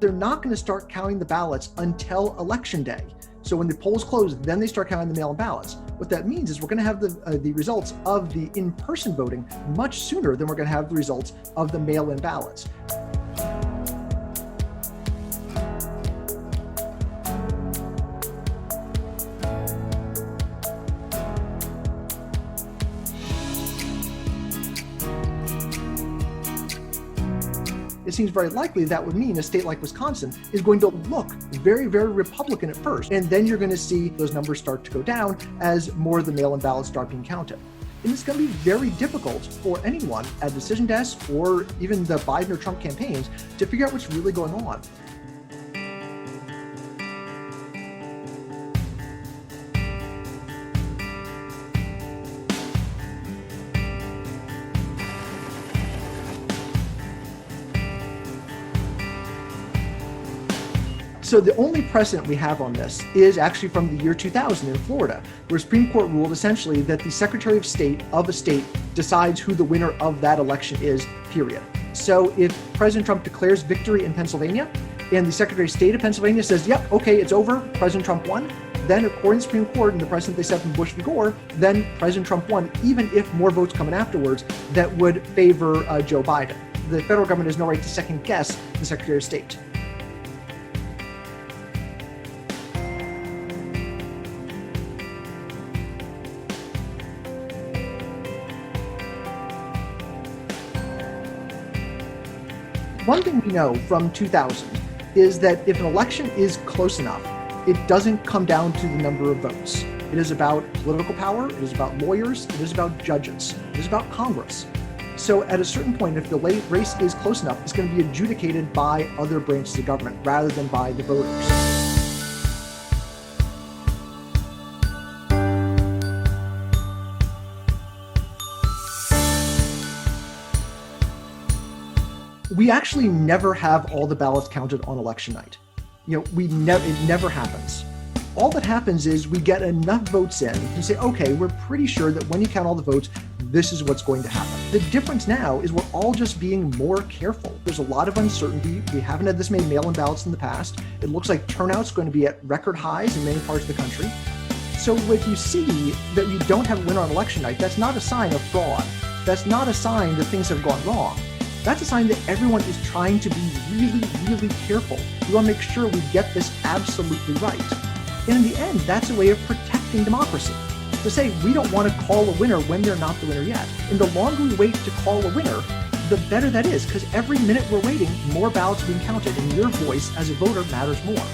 they're not going to start counting the ballots until election day. So when the polls close, then they start counting the mail-in ballots. What that means is we're going to have the results of the in-person voting much sooner than we're going to have the results of the mail-in ballots. It seems very likely that would mean a state like Wisconsin is going to look very, very Republican at first. And then you're going to see those numbers start to go down as more of the mail-in ballots start being counted. And it's going to be very difficult for anyone at decision desks or even the Biden or Trump campaigns to figure out what's really going on. So the only precedent we have on this is actually from the year 2000 in Florida, where Supreme Court ruled essentially that the Secretary of State of a state decides who the winner of that election is, period. So if President Trump declares victory in Pennsylvania and the Secretary of State of Pennsylvania says, yep, okay, it's over, President Trump won, then according to the Supreme Court and the precedent they set from Bush v. Gore, then President Trump won, even if more votes come in afterwards that would favor Joe Biden. The federal government has no right to second guess the Secretary of State. One thing we know from 2000 is that if an election is close enough, it doesn't come down to the number of votes. It is about political power, it is about lawyers, it is about judges, it is about Congress. So at a certain point, if the race is close enough, it's going to be adjudicated by other branches of government rather than by the voters. We actually never have all the ballots counted on election night. It never happens. All that happens is we get enough votes in to say, okay, we're pretty sure that when you count all the votes, this is what's going to happen. The difference now is we're all just being more careful. There's a lot of uncertainty. We haven't had this many mail-in ballots in the past. It looks like turnout's going to be at record highs in many parts of the country. So if you see that we don't have a winner on election night, that's not a sign of fraud. That's not a sign that things have gone wrong. That's a sign that everyone is trying to be really, really careful. We want to make sure we get this absolutely right. And in the end, that's a way of protecting democracy. To say we don't want to call a winner when they're not the winner yet. And the longer we wait to call a winner, the better that is, because every minute we're waiting, more ballots are being counted, and your voice as a voter matters more.